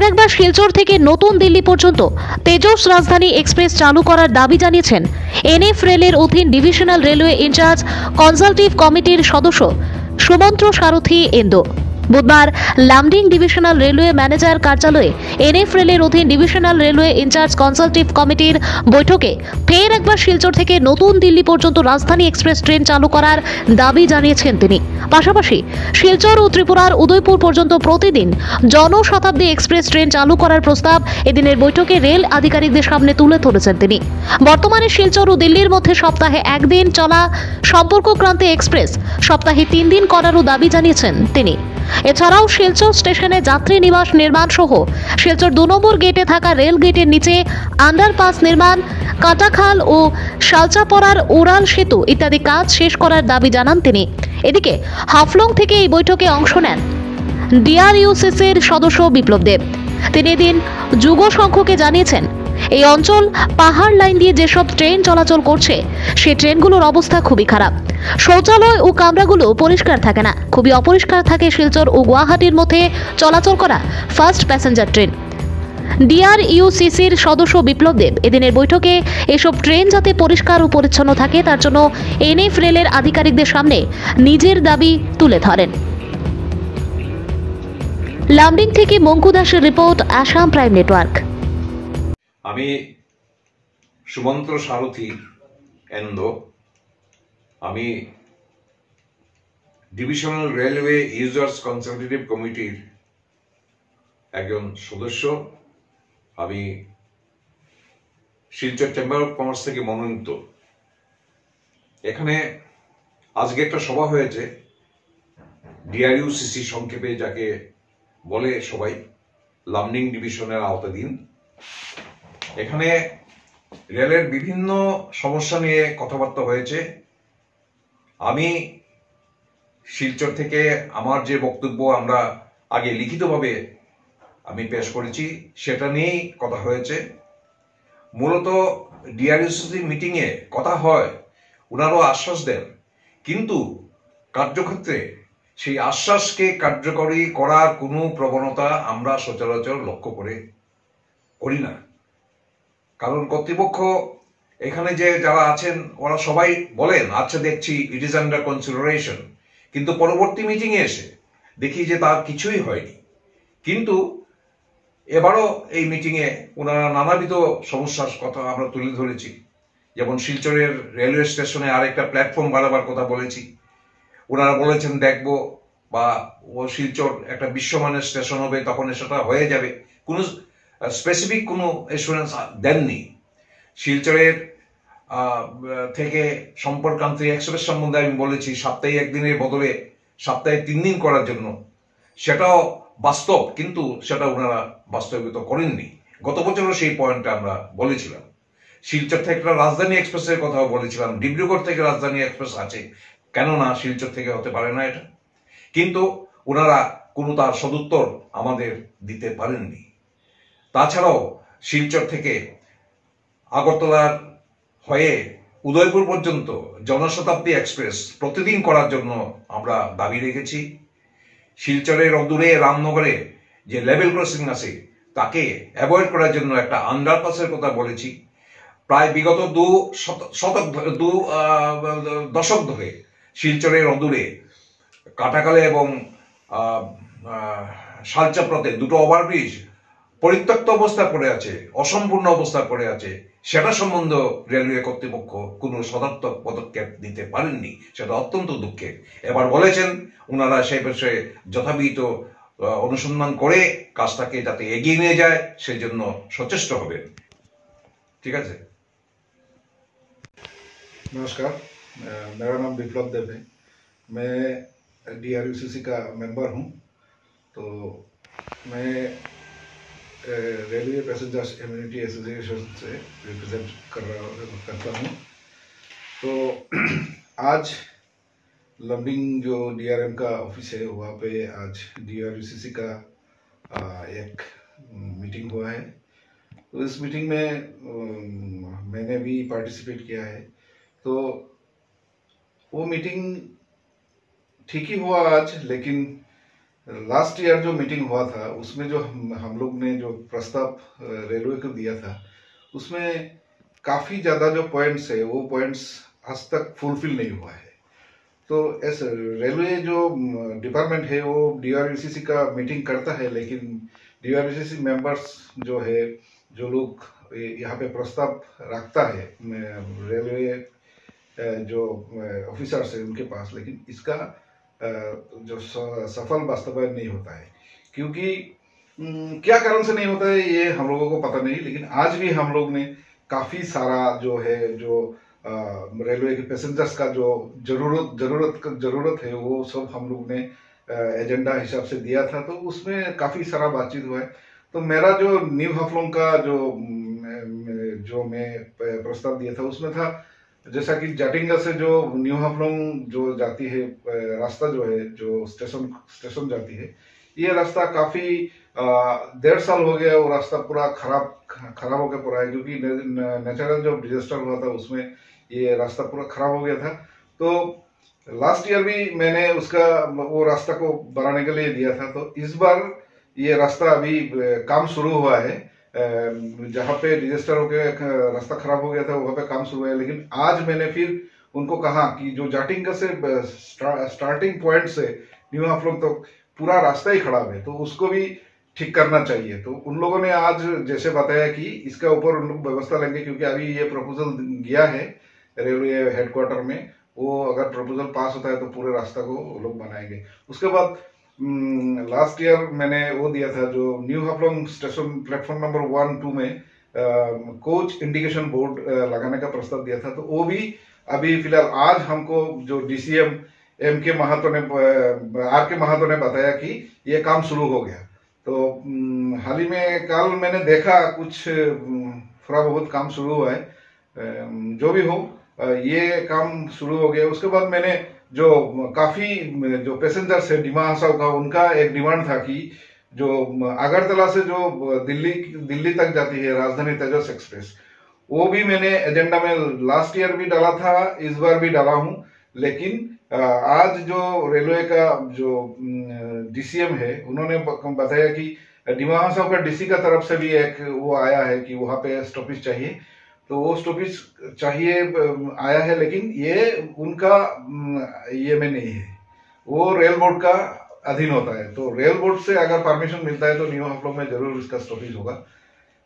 ফের একবার শিলচর থেকে নতুন দিল্লি পর্যন্ত তেজস রাজধানী এক্সপ্রেস চালু করার দাবি জানিয়েছেন এনএফ রেলের অধীন ডিভিশনাল রেলওয়ে ইনচার্জ কনসালটিভ কমিটির সদস্য সুমন্ত্র সারথী এন্দো। বুধবার লামডিং ডিভিশনাল রেলওয়ে ম্যানেজার কার্যালয়ে এনএফ রেলের অধীন ডিভিশনাল রেলওয়ে ইনচার্জ কনসালটিভ কমিটির বৈঠকে ফের একবার শিলচর থেকে নতুন দিল্লি পর্যন্ত রাজধানী এক্সপ্রেস ট্রেন চালু করার দাবি জানিয়েছেন তিনি। পাশাপাশি শিলচর ও ত্রিপুরার উদয়পুর পর্যন্ত প্রতিদিন জনশতাব্দী এক্সপ্রেস ট্রেন চালু করার প্রস্তাব এদিনের বৈঠকে রেল আধিকারিকদের সামনে তুলে ধরেছেন তিনি। বর্তমানে শিলচর ও দিল্লির মধ্যে সপ্তাহে একদিন চলা সম্পর্কক্রান্তি এক্সপ্রেস সপ্তাহে 3 দিন করারও দাবি জানিয়েছেন তিনি। এছাড়াও শিলচর স্টেশনে যাত্রী নিবাস নির্মাণ সহ শিলচর 2 নম্বর গেটে থাকা রেল গেটের নিচে আন্ডারপাস নির্মাণ, কাটাখাল ও শালচাপড়ার উড়াল সেতু ইত্যাদি কাজ শেষ করার দাবি জানান তিনি। এদিকে হাফলং থেকে এই বৈঠকে অংশ নেন ডিআরইউসিসির সদস্য বিপ্লব দেব। তিনি এদিন যুগ সংঘকে জানিয়েছেন এই অঞ্চল পাহাড় লাইন দিয়ে যেসব ট্রেন চলাচল করছে সেই ট্রেনগুলোর অবস্থা খুবই খারাপ। শৌচালয় ও কামরাগুলো পরিষ্কার থাকে না, খুবই অপরিষ্কার থাকে শিলচর ও গুয়াহাটির মধ্যে চলাচল করা ফার্স্ট প্যাসেঞ্জার ট্রেন। ডিআরইউসিসির সদস্য বিপ্লব দেব এদিনের বৈঠকে এসব ট্রেন যাতে পরিষ্কার ও পরিচ্ছন্ন থাকে তার জন্য এনএফ রেলের আধিকারিকদের সামনে নিজের দাবি তুলে ধরেন। লামডিং থেকে মঙ্কু দাসের রিপোর্ট, আসাম প্রাইম নেটওয়ার্ক। আমি সুমন্ত্র সারথী এন্দো, আমি ডিভিশনাল রেলওয়ে ইউজার্স কনসালটেটিভ কমিটির একজন সদস্য। আমি শিলচর চেম্বার অফ কমার্স থেকে মনোনীত। এখানে আজকে একটা সভা হয়েছে ডিআরইউসিসি, সংক্ষেপে যাকে বলে সবাই, লামডিং ডিভিশনের আওতাধীন। এখানে রেলের বিভিন্ন সমস্যা নিয়ে কথাবার্তা হয়েছে। আমি শিলচর থেকে আমার যে বক্তব্য আমরা আগে লিখিতভাবে আমি পেশ করেছি সেটা নিয়েই কথা হয়েছে। মূলত ডিআরইউসিসি মিটিংয়ে কথা হয়, ওনারাও আশ্বাস দেন, কিন্তু কার্যক্ষেত্রে সেই আশ্বাসকে কার্যকরী করার কোনো প্রবণতা আমরা সচরাচর লক্ষ্য করি না। কারণ কর্তৃপক্ষ এখানে যে যারা আছেন ওরা সবাই বলেন আচ্ছা দেখছি, ইট ইজ আন্ডার কনসিডারেশন, কিন্তু পরবর্তী মিটিংয়ে এসে দেখি যে তার কিছুই হয়নি। কিন্তু এবারও এই মিটিংয়ে ওনারা নানাবিধ সমস্যার কথা আমরা তুলে ধরেছি। যেমন শিলচরের রেলওয়ে স্টেশনে আরেকটা প্ল্যাটফর্ম বাড়াবার কথা বলেছি। ওনারা বলেছেন দেখব, বা ও শিলচর একটা বিশ্বমানের স্টেশন হবে, তখন সেটা হয়ে যাবে। কোনো স্পেসিফিক কোনো এসুরেন্স দেননি। শিলচরের থেকে সম্পর্কান্তি এক্সপ্রেস সম্বন্ধে আমি বলেছি সপ্তাহে 1 দিনের বদলে সপ্তাহে 3 দিন করার জন্য, সেটাও বাস্তব, কিন্তু সেটা ওনারা বাস্তবায়িত করেননি। গত বছরও সেই পয়েন্টটা আমরা বলেছিলাম। শিলচর থেকে একটা রাজধানী এক্সপ্রেসের কথাও বলেছিলাম, ডিব্রুগড় থেকে রাজধানী এক্সপ্রেস আছে, কেননা শিলচর থেকে হতে পারে না এটা? কিন্তু ওনারা কোনো তার সদুত্তর আমাদের দিতে পারেননি। তাছাড়াও শিলচর থেকে আগরতলার হয়ে উদয়পুর পর্যন্ত জনশতাব্দী এক্সপ্রেস প্রতিদিন করার জন্য আমরা দাবি রেখেছি। শিলচরের অদূরে রামনগরে যে লেভেল ক্রসিং আছে তাকে অ্যাভয়েড করার জন্য একটা আন্ডারপাসের কথা বলেছি। প্রায় বিগত 2 দশক ধরে শিলচরের অদূরে কাটাখালে এবং শালচাপড়াতে 2টো ওভারব্রিজ পরিত্যক্ত অবস্থায় পড়ে আছে, অসম্পূর্ণ অবস্থায় পড়ে আছে। সেটা সম্বন্ধে রেলওয়ে কর্তৃপক্ষ কোনো সদর্থক পদক্ষেপ নিতে পারেননি, সেটা অত্যন্ত দুঃখের। এবার বলেছেন ওনারা সেই বিষয়ে যথাবিহিত অনুসন্ধান করে কাজটাকে যাতে এগিয়ে নিয়ে যায় সেই জন্য সচেষ্ট হবেন। ঠিক আছে। नमस्कार, मेरा नाम विप्लव देव है। मैं डीआरयूसीसी का मेंबर हूं। तो मैं रेलवे पैसेंजर्स इम्यूनिटी एसोसिएशन से रिप्रेजेंट करता हूं। तो आज लमडिंग जो डीआरएम का ऑफिस है वहाँ पे आज डीआरयूसीसी का एक मीटिंग हुआ है। तो इस मीटिंग में मैंने भी पार्टिसिपेट किया है। तो वो मीटिंग ठीक ही हुआ आज, लेकिन लास्ट ईयर जो मीटिंग हुआ था उसमें जो हम लोग ने जो प्रस्ताव रेलवे को दिया था उसमें काफी ज्यादा जो पॉइंट्स है वो पॉइंट्स आज तक फुलफिल नहीं हुआ है। तो ऐसे रेलवे जो डिपार्टमेंट है वो डीआरवीसीसी का मीटिंग करता है, लेकिन डीआरवीसीसी मेंबर्स जो है, जो लोग यहाँ पे प्रस्ताव रखता है रेलवे जो ऑफिसर्स है उनके पास, लेकिन इसका जो सफल वास्तवायन नहीं होता है। क्योंकि क्या कारण से नहीं होता है ये हम लोगों को पता नहीं, लेकिन आज भी हम लोग ने काफी सारा जो है जो रेलवे के पैसेंजर्स का जो जरूरत है वो सब हम लोग ने एजेंडा हिसाब से दिया था, तो उसमें काफी सारा बातचीत हुआ है। तो मेरा जो न्यू हाफलोंग का जो मैं प्रस्ताव दिया था उसमें था, जैसा कि जाटिंगा से जो न्यू हाफलोंग जो जाती है रास्ता जो है, जो स्टेशन जाती है, ये रास्ता काफी 1.5 साल हो गया, वो रास्ता पूरा खराब होकर पड़ा है, क्योंकि नेचुरल जो डिजास्टर हुआ था उसमें ये रास्ता पूरा खराब हो गया था। तो लास्ट ईयर भी मैंने उसका वो रास्ता को बनाने के लिए दिया था। तो इस बार ये रास्ता अभी काम शुरू हुआ है, जहाँ पे डिजास्टर हो गया रास्ता खराब हो गया था वहां पे काम शुरू है। लेकिन आज मैंने फिर उनको कहा कि जो जाटिंगा से स्टार्टिंग पॉइंट से न्यू हाफलोंग तक पूरा रास्ता ही खराब है, तो उसको भी ठीक करना चाहिए। तो उन लोगों ने आज जैसे बताया कि इसका ऊपर उन लोग व्यवस्था लेंगे, क्योंकि अभी ये प्रपोजल गया है रेलवे हेडक्वार्टर में, वो अगर प्रपोजल पास होता है तो पूरे रास्ता को वो लोग बनाएंगे। उसके बाद लास्ट ईयर मैंने वो दिया था, जो new Haflong station platform number 1-2 में कोच इंडिकेशन बोर्ड लगाने का प्रस्ताव दिया था। तो वो भी अभी फिलहाल आज हमको जो डीसीएम आर के महातो ने बताया कि ये काम शुरू हो गया। तो हाल ही में कल मैंने देखा कुछ थोड़ा बहुत काम शुरू हुआ है। जो भी हो, ये काम शुरू हो गया। उसके बाद मैंने जो काफी जो पैसेंजर्स है डिमा हसाव का, उनका एक डिमांड था कि जो अगरतला से जो दिल्ली तक जाती है राजधानी तेजस एक्सप्रेस, वो भी मैंने एजेंडा में लास्ट ईयर भी डाला था, इस बार भी डाला हूं। लेकिन आज जो रेलवे का जो डीसीएम है उन्होंने बताया कि डिमा हसाव का डीसी का तरफ से भी एक वो आया है कि वहां पे स्टॉपेज चाहिए। तो वो स्टॉपेज चाहिए आया है, लेकिन ये उनका ये में नहीं है, वो रेल बोर्ड का अधीन होता है। तो रेल बोर्ड से अगर परमिशन मिलता है तो न्यू हाफलोंग में जरूर इसका स्टॉपेज होगा।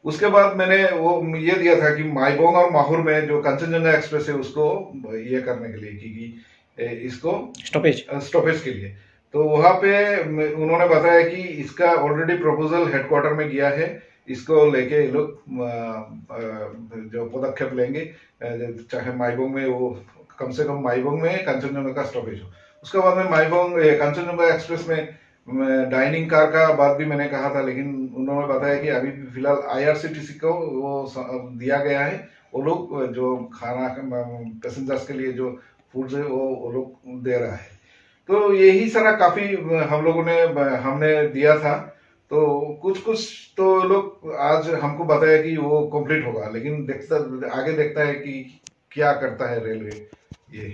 उसके बाद मैंने वो ये दिया था कि माइबोंग और माहुर में जो कंचनजंगा एक्सप्रेस है उसको ये करने के लिए कि इसको स्टॉपेज के लिए। तो वहां पे उन्होंने बताया कि इसका ऑलरेडी प्रपोजल हेडक्वार्टर में गया है, इसको लेके ये लोग जो पदक्षेप लेंगे, चाहे माइबोंग में वो कम से कम माइबोंग में कंचनजंगा का स्टॉपेज हो। उसके बाद में माइबोंग कंचनजंगा एक्सप्रेस में डाइनिंग कार का बात भी मैंने कहा था, लेकिन उन्होंने बताया कि अभी फिलहाल आईआरसीटीसी को वो दिया गया है, वो लोग जो खाना पैसेंजर्स के लिए जो फूड्स है वो लोग दे रहा है। तो यही सारा काफी हमने दिया था। तो कुछ तो लोग आज हमको बताया कि वो कंप्लीट होगा, लेकिन आगे देखता है कि क्या करता है रेलवे ये।